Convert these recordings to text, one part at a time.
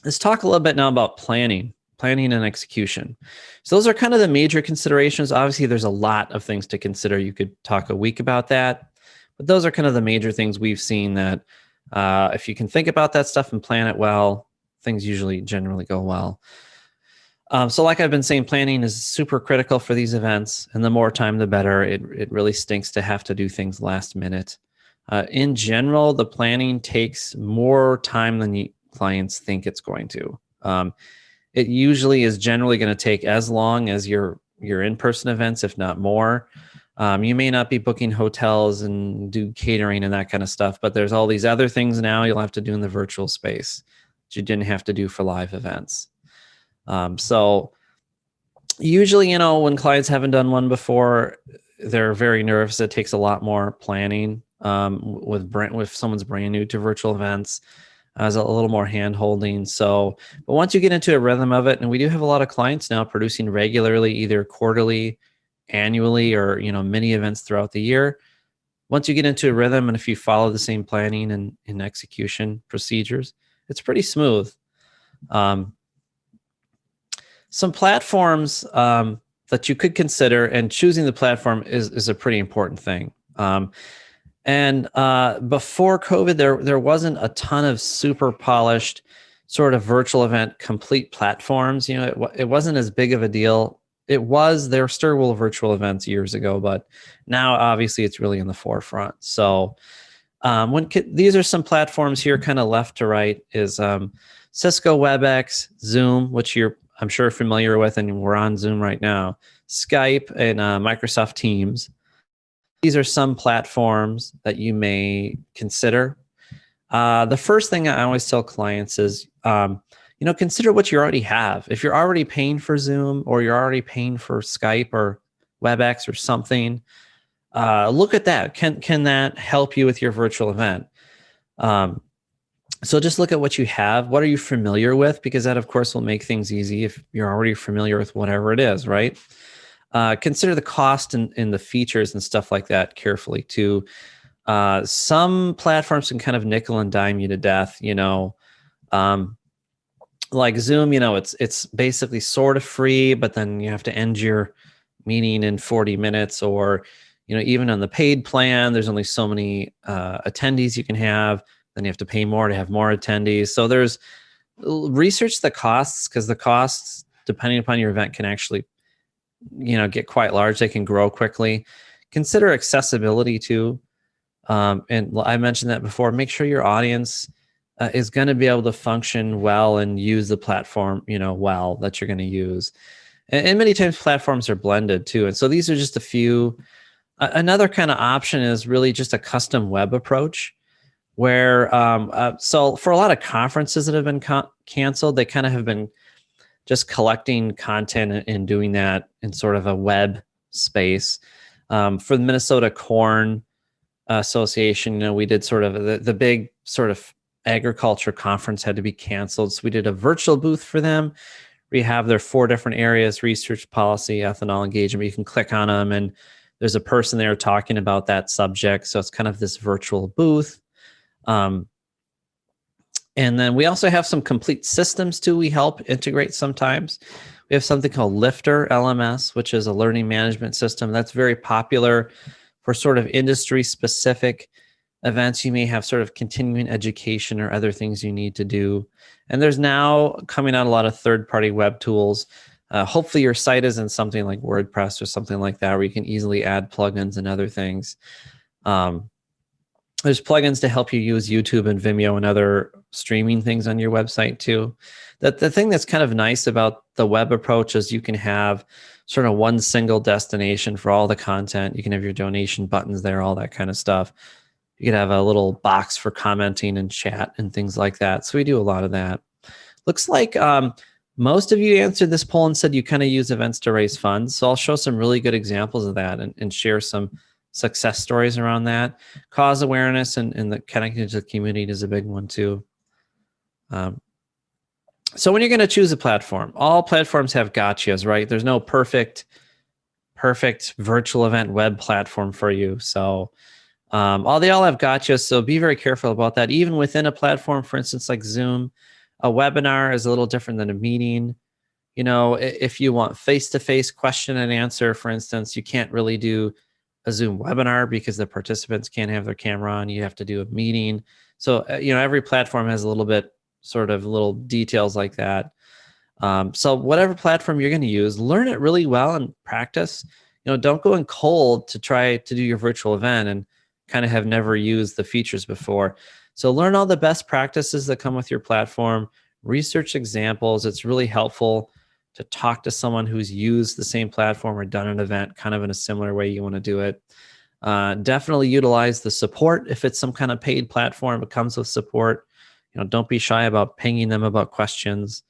Let's talk a little bit now about planning and execution. So those are kind of the major considerations. Obviously, there's a lot of things to consider. You could talk a week about that, but those are kind of the major things we've seen that if you can think about that stuff and plan it well, things usually generally go well. So like I've been saying, planning is super critical for these events, and the more time, the better. It really stinks to have to do things last minute. In general, the planning takes more time than clients think it's going to. It usually is generally going to take as long as your in-person events, if not more. You may not be booking hotels and do catering and that kind of stuff, but there's all these other things now you'll have to do in the virtual space that you didn't have to do for live events. So usually, when clients haven't done one before, they're very nervous. It takes a lot more planning with someone's brand new to virtual events. As a little more hand holding. So, but once you get into a rhythm of it, and we do have a lot of clients now producing regularly, either quarterly, annually, or mini events throughout the year. Once you get into a rhythm, and if you follow the same planning and execution procedures, it's pretty smooth. Some platforms that you could consider, and choosing the platform is a pretty important thing. And before COVID, there wasn't a ton of super polished sort of virtual event complete platforms. It wasn't as big of a deal. There still were virtual events years ago, but now obviously it's really in the forefront. So these are some platforms here, kind of left to right, is Cisco WebEx, Zoom, which I'm sure familiar with, and we're on Zoom right now, Skype, and Microsoft Teams. These are some platforms that you may consider. The first thing I always tell clients is, consider what you already have. If you're already paying for Zoom, or you're already paying for Skype or WebEx or something, look at that. Can that help you with your virtual event? So just look at what you have. What are you familiar with? Because that, of course, will make things easy if you're already familiar with whatever it is, right? Consider the cost and the features and stuff like that carefully too. Some platforms can kind of nickel and dime you to death, like Zoom, it's basically sort of free, but then you have to end your meeting in 40 minutes, or, even on the paid plan, there's only so many attendees you can have. Then you have to pay more to have more attendees. So there's research the costs, because the costs, depending upon your event, can actually get quite large. They can grow quickly. Consider accessibility too. And I mentioned that before. Make sure your audience is going to be able to function well and use the platform, well, that you're going to use. And many times platforms are blended too. And so these are just a few. Another kind of option is really just a custom web approach, where so for a lot of conferences that have been canceled, they kind of have been just collecting content and doing that in sort of a web space. For the Minnesota Corn Association, we did sort of the big sort of agriculture conference had to be canceled. So we did a virtual booth for them. We have their 4 different areas: research, policy, ethanol, engagement. You can click on them, and there's a person there talking about that subject. So it's kind of this virtual booth. And then we also have some complete systems too. We help integrate sometimes. We have something called Lifter LMS, which is a learning management system that's very popular for sort of industry specific events. You may have sort of continuing education or other things you need to do. And there's now coming out a lot of third-party web tools. Hopefully your site is in something like WordPress or something like that, where you can easily add plugins and other things. There's plugins to help you use YouTube and Vimeo and other streaming things on your website too. The thing that's kind of nice about the web approach is you can have sort of one single destination for all the content. You can have your donation buttons there, all that kind of stuff. You could have a little box for commenting and chat and things like that. So we do a lot of that. Looks like most of you answered this poll and said you kind of use events to raise funds. So I'll show some really good examples of that and share some success stories around that. Cause awareness and the connecting to the community is a big one too. So when you're going to choose a platform, all platforms have gotchas, right? There's no perfect virtual event web platform for you. So they all have gotchas. So be very careful about that. Even within a platform, for instance, like Zoom, A webinar is a little different than a meeting. You know, if you want face-to-face question and answer, for instance, you can't really do a Zoom webinar because the participants can't have their camera on. You have to do a meeting. So, you know, every platform has a little bit sort of little details like that. So whatever platform you're going to use, learn it really well and practice. You know, don't go in cold to try to do your virtual event and kind of have never used the features before. So learn all the best practices that come with your platform, research examples. It's really helpful to talk to someone who's used the same platform or done an event kind of in a similar way you want to do it. Definitely utilize the support. If it's some kind of paid platform, it comes with support. You know, don't be shy about pinging them about questions.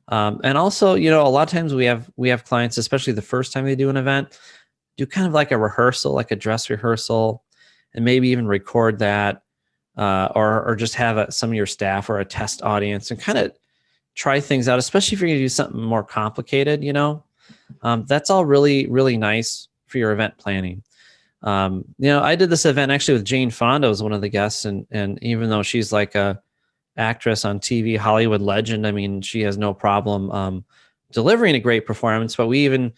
And also, you know, a lot of times we have clients, especially the first time they do an event, do kind of like a rehearsal, like a dress rehearsal, and maybe even record that, or just have some of your staff or a test audience and kind of try things out, especially if you're going to do something more complicated. You know, that's all really, really nice for your event planning. You know, I did this event actually with Jane Fonda was one of the guests, and even though she's like a actress on TV, Hollywood legend, I mean, she has no problem delivering a great performance. But we even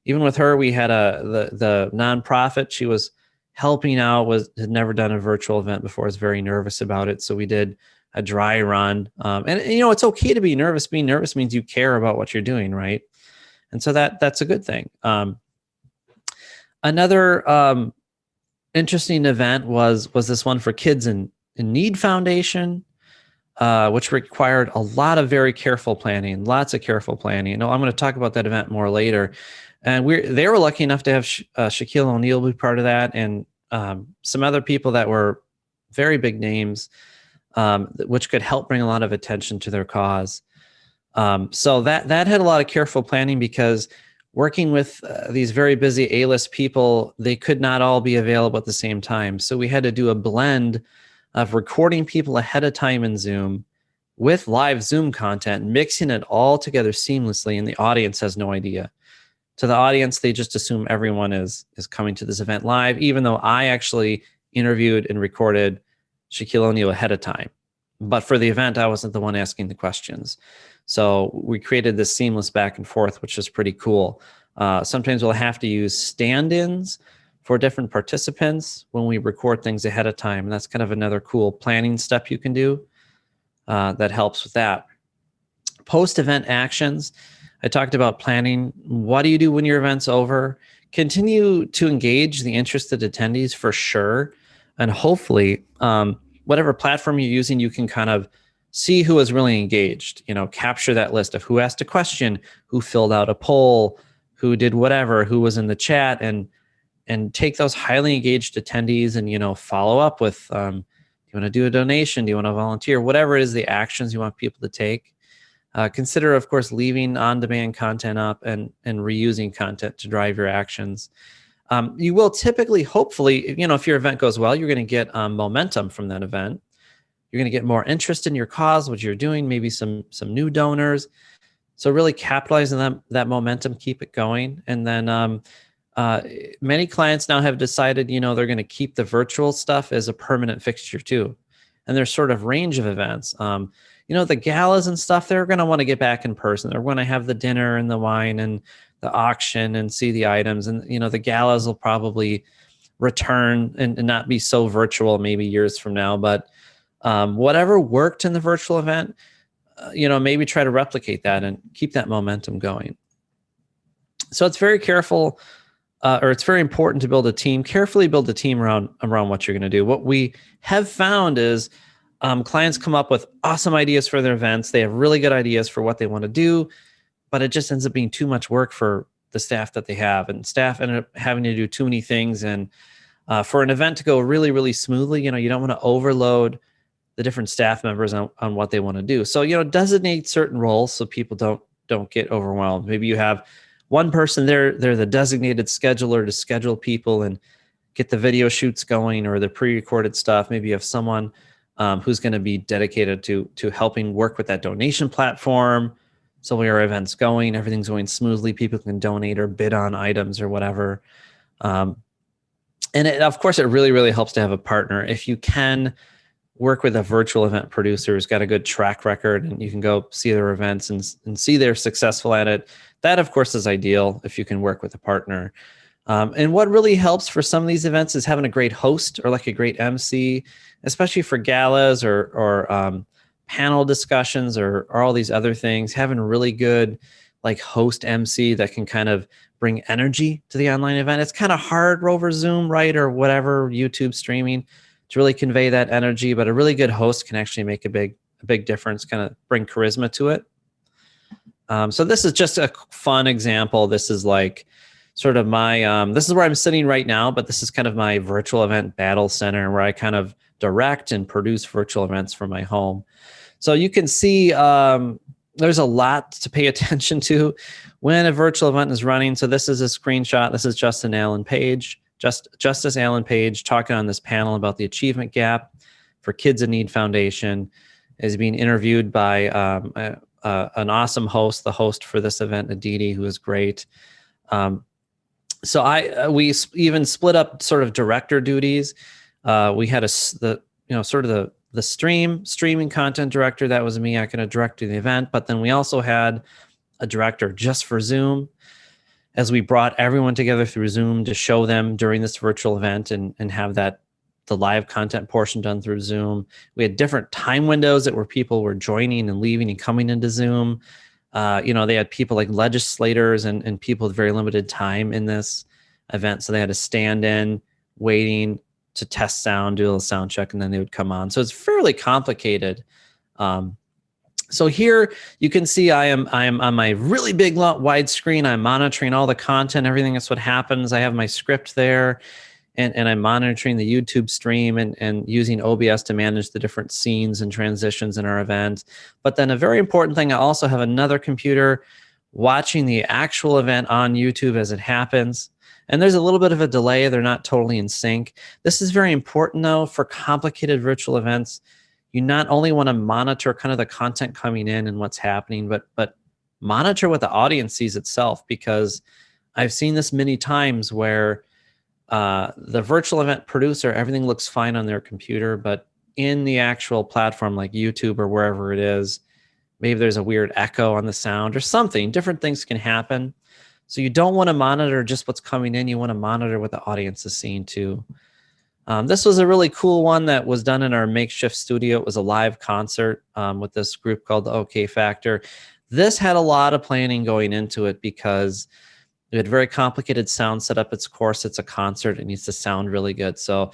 with her, we had the nonprofit she was helping out had never done a virtual event before, was very nervous about it. So we did a dry run. And you know, it's okay to be nervous. Being nervous means you care about what you're doing, right? And so that's a good thing. Another interesting event was this one for Kids in Need Foundation, which required a lot of very careful planning, lots of careful planning. I'm going to talk about that event more later. And they were lucky enough to have Shaquille O'Neal be part of that, and some other people that were very big names, which could help bring a lot of attention to their cause. So that had a lot of careful planning, because working with these very busy A-list people, they could not all be available at the same time. So we had to do a blend of recording people ahead of time in Zoom with live Zoom content, mixing it all together seamlessly, and the audience has no idea. To the audience, they just assume everyone is coming to this event live, even though I actually interviewed and recorded Shaquille O'Neal ahead of time. But for the event, I wasn't the one asking the questions. So we created this seamless back and forth, which is pretty cool. Sometimes we'll have to use stand-ins for different participants when we record things ahead of time. And that's kind of another cool planning step you can do that helps with that. Post-event actions. I talked about planning. What do you do when your event's over? Continue to engage the interested attendees for sure. And hopefully, whatever platform you're using, you can kind of see who is really engaged. You know, capture that list of who asked a question, who filled out a poll, who did whatever, who was in the chat, and take those highly engaged attendees and, you know, follow up with, do you want to do a donation? Do you want to volunteer? Whatever it is, the actions you want people to take. Consider, of course, leaving on-demand content up and reusing content to drive your actions. You will typically, hopefully, you know, if your event goes well, you're going to get momentum from that event. You're going to get more interest in your cause, what you're doing, maybe some new donors. So really capitalize on that momentum, keep it going. And then many clients now have decided, you know, they're going to keep the virtual stuff as a permanent fixture too. And there's sort of range of events. You know, the galas and stuff, they're going to want to get back in person. They're going to have the dinner and the wine and the auction and see the items. And, you know, the galas will probably return and not be so virtual maybe years from now. But whatever worked in the virtual event, you know, maybe try to replicate that and keep that momentum going. So it's very careful, or it's very important to build a team, carefully build a team around what you're going to do. What we have found is clients come up with awesome ideas for their events. They have really good ideas for what they want to do, but it just ends up being too much work for the staff that they have, and staff end up having to do too many things. And for an event to go really, really smoothly, you know, you don't want to overload the different staff members on what they want to do. So, you know, designate certain roles so people don't get overwhelmed. Maybe you have one person they're the designated scheduler to schedule people and get the video shoots going or the pre-recorded stuff. Maybe you have someone who's going to be dedicated to helping work with that donation platform. So when your event's going, everything's going smoothly, people can donate or bid on items or whatever. And of course, it really, really helps to have a partner. If you can work with a virtual event producer who's got a good track record, and you can go see their events and see they're successful at it. That, of course, is ideal if you can work with a partner. And what really helps for some of these events is having a great host or like a great MC, especially for galas or panel discussions or all these other things. Having a really good like host MC that can kind of bring energy to the online event. It's kind of hard over Zoom, right, or whatever, YouTube streaming, to really convey that energy. But a really good host can actually make a big difference, kind of bring charisma to it. So this is just a fun example. This is like sort of my, this is where I'm sitting right now, but this is kind of my virtual event battle center where I kind of direct and produce virtual events from my home. So you can see there's a lot to pay attention to when a virtual event is running. So this is a screenshot. This is Justice Allen Page talking on this panel about the achievement gap for Kids in Need Foundation, is being interviewed by an awesome host, the host for this event, Aditi, who is great. So we even split up sort of director duties. We had the streaming content director. That was me. I could have directed the event, but then we also had a director just for Zoom, as we brought everyone together through Zoom to show them during this virtual event and have the live content portion done through Zoom. We had different time windows that where people were joining and leaving and coming into Zoom. They had people like legislators and people with very limited time in this event. So they had to stand in, waiting to test sound, do a little sound check, and then they would come on. So it's fairly complicated. So here you can see I am on my really big wide screen. I'm monitoring all the content, everything. That's what happens. I have my script there, and I'm monitoring the YouTube stream and using OBS to manage the different scenes and transitions in our event. But then a very important thing, I also have another computer watching the actual event on YouTube as it happens. And there's a little bit of a delay. They're not totally in sync. This is very important, though, for complicated virtual events. You not only want to monitor kind of the content coming in and what's happening, but monitor what the audience sees itself, because I've seen this many times where the virtual event producer, everything looks fine on their computer, but in the actual platform like YouTube or wherever it is, maybe there's a weird echo on the sound or something. Different things can happen. So you don't want to monitor just what's coming in. You want to monitor what the audience is seeing too. This was a really cool one that was done in our makeshift studio. It was a live concert with this group called the OK Factor. This had a lot of planning going into it because we had very complicated sound setup. Of course, it's a concert. It needs to sound really good. So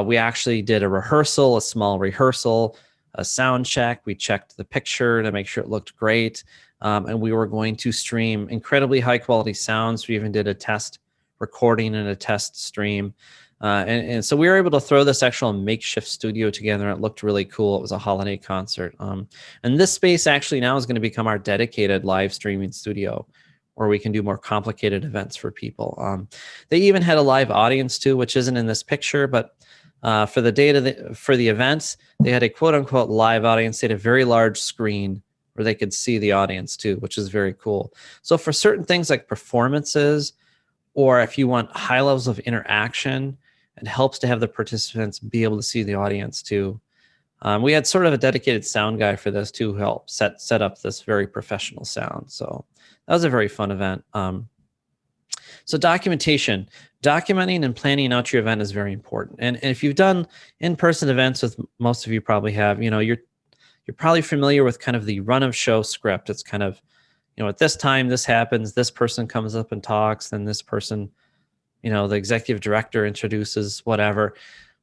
we actually did a small rehearsal, a sound check. We checked the picture to make sure it looked great. And we were going to stream incredibly high quality sounds. We even did a test recording and a test stream. And so we were able to throw this actual makeshift studio together. It looked really cool. It was a holiday concert. And this space actually now is going to become our dedicated live streaming studio, where we can do more complicated events for people. They even had a live audience too, which isn't in this picture, but for the data for the events, they had a quote unquote live audience. They had a very large screen where they could see the audience too, which is very cool. So for certain things like performances, or if you want high levels of interaction, it helps to have the participants be able to see the audience too. We had sort of a dedicated sound guy for this to help set up this very professional sound. So that was a very fun event. So documentation, documenting and planning out your event is very important. And if you've done in-person events, with most of you probably have, you're probably familiar with kind of the run of show script. It's kind of, at this time, this happens, this person comes up and talks, then this person, the executive director introduces whatever.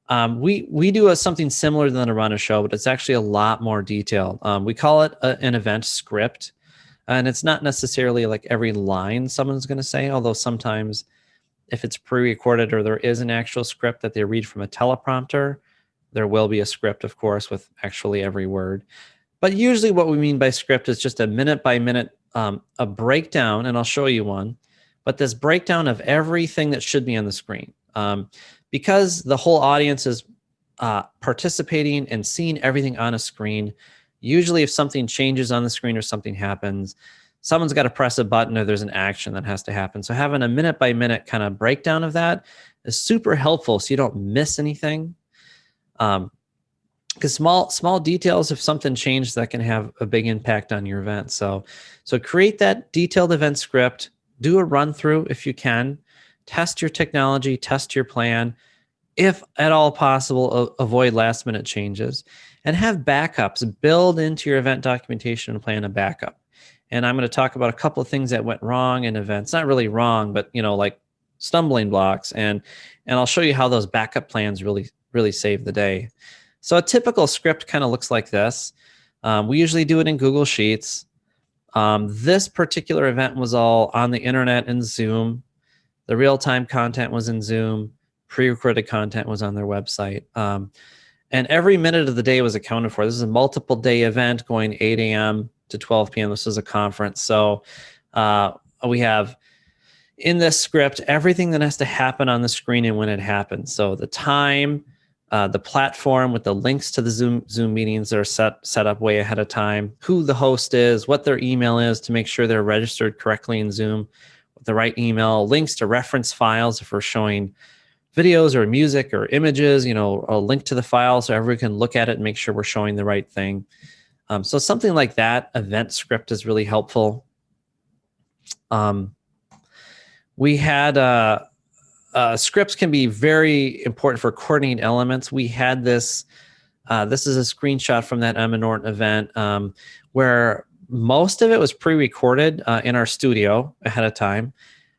We do something similar than a run of show, but it's actually a lot more detailed. We call it an event script, and it's not necessarily like every line someone's going to say, although sometimes if it's pre-recorded or there is an actual script that they read from a teleprompter, there will be a script, of course, with actually every word. But usually what we mean by script is just a minute by minute, a breakdown, and I'll show you one, but this breakdown of everything that should be on the screen. Because the whole audience is participating and seeing everything on a screen, usually if something changes on the screen or something happens, someone's got to press a button or there's an action that has to happen. So having a minute by minute kind of breakdown of that is super helpful so you don't miss anything. Because because small details, if something changed, that can have a big impact on your event. So create that detailed event script, do a run through if you can, test your technology, test your plan. If at all possible, avoid last minute changes, and have backups. Build into your event documentation and plan a backup. And I'm going to talk about a couple of things that went wrong in events. Not really wrong, but like stumbling blocks. And I'll show you how those backup plans really save the day. So a typical script kind of looks like this. We usually do it in Google Sheets. This particular event was all on the internet in Zoom. The real-time content was in Zoom. Pre-recorded content was on their website. And every minute of the day was accounted for. This is a multiple day event going 8 a.m. to 12 p.m. This is a conference. So we have in this script everything that has to happen on the screen and when it happens. So the time, the platform with the links to the Zoom meetings that are set up way ahead of time, who the host is, what their email is to make sure they're registered correctly in Zoom with the right email, links to reference files if we're showing videos or music or images, a link to the file so everyone can look at it and make sure we're showing the right thing. So something like that event script is really helpful. We had scripts can be very important for coordinating elements. We had this. This is a screenshot from that Emma Norton event where most of it was pre-recorded in our studio ahead of time.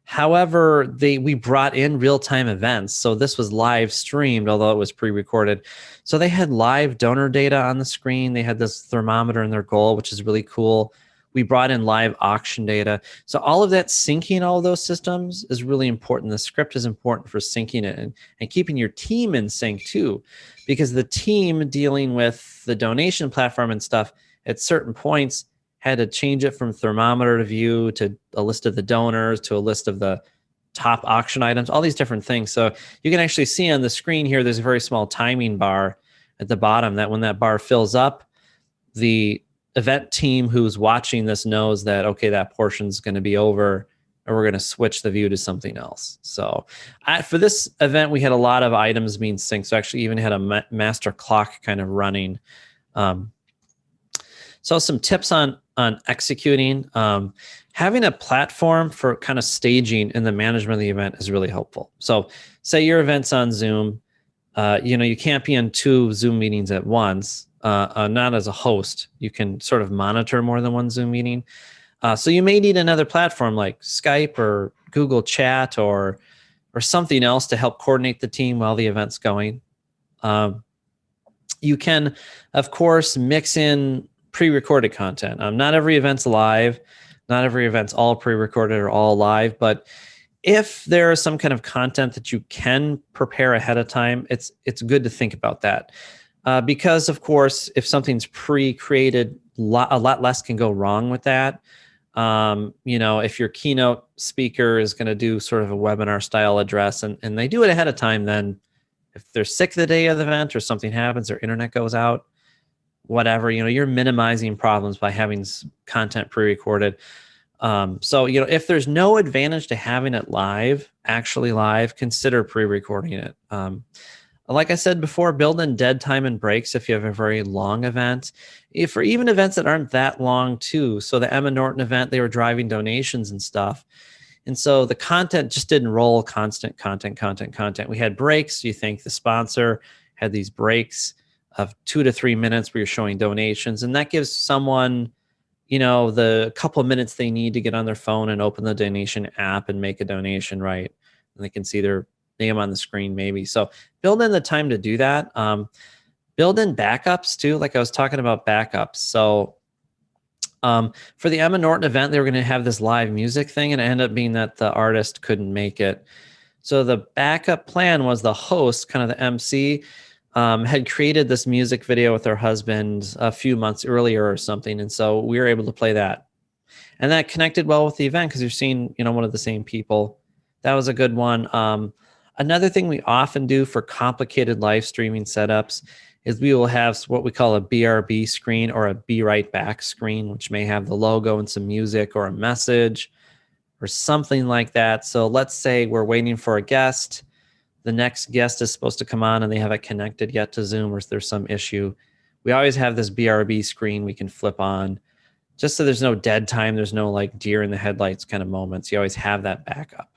However, we brought in real-time events. So this was live streamed, although it was pre-recorded. So they had live donor data on the screen. They had this thermometer in their goal, which is really cool. We brought in live auction data. So all of that, syncing all of those systems is really important. The script is important for syncing it and keeping your team in sync too, because the team dealing with the donation platform and stuff at certain points had to change it from thermometer to view to a list of the donors to a list of the top auction items, all these different things. So you can actually see on the screen here, there's a very small timing bar at the bottom that when that bar fills up, the event team who's watching this knows that, okay, that portion's going to be over and we're going to switch the view to something else. So for this event, we had a lot of items being synced. So actually even had a master clock kind of running. So some tips on executing. Having a platform for kind of staging and the management of the event is really helpful. So say your event's on Zoom, you can't be in 2 Zoom meetings at once, not as a host. You can sort of monitor more than one Zoom meeting. So you may need another platform like Skype or Google Chat or something else to help coordinate the team while the event's going. You can, of course, mix in pre-recorded content. Not every event's live. Not every event's all pre-recorded or all live. But if there is some kind of content that you can prepare ahead of time, it's good to think about that. Because, of course, if something's pre-created, a lot less can go wrong with that. If your keynote speaker is going to do sort of a webinar style address and they do it ahead of time, then if they're sick the day of the event or something happens, their internet goes out, whatever, you're minimizing problems by having content pre-recorded. So if there's no advantage to having it actually live, consider pre-recording it. Like I said before, build in dead time and breaks if you have a very long event. For even events that aren't that long too. So the Emma Norton event, they were driving donations and stuff. And so the content just didn't roll constant content. We had breaks. You think the sponsor had these breaks of 2 to 3 minutes where you're showing donations. And that gives someone, the couple of minutes they need to get on their phone and open the donation app and make a donation, right? And they can see their name on the screen maybe. So build in the time to do that. Build in backups too, like I was talking about backups. So for the Emma Norton event, they were going to have this live music thing, and it ended up being that the artist couldn't make it. So the backup plan was the host, kind of the MC, had created this music video with her husband a few months earlier or something. And so we were able to play that. And that connected well with the event because you're seeing, one of the same people. That was a good one. Another thing we often do for complicated live streaming setups is we will have what we call a BRB screen or a Be Right Back screen, which may have the logo and some music or a message or something like that. So let's say we're waiting for a guest. The next guest is supposed to come on and they haven't connected yet to Zoom or there's some issue. We always have this BRB screen we can flip on just so there's no dead time. There's no like deer in the headlights kind of moments. You always have that backup.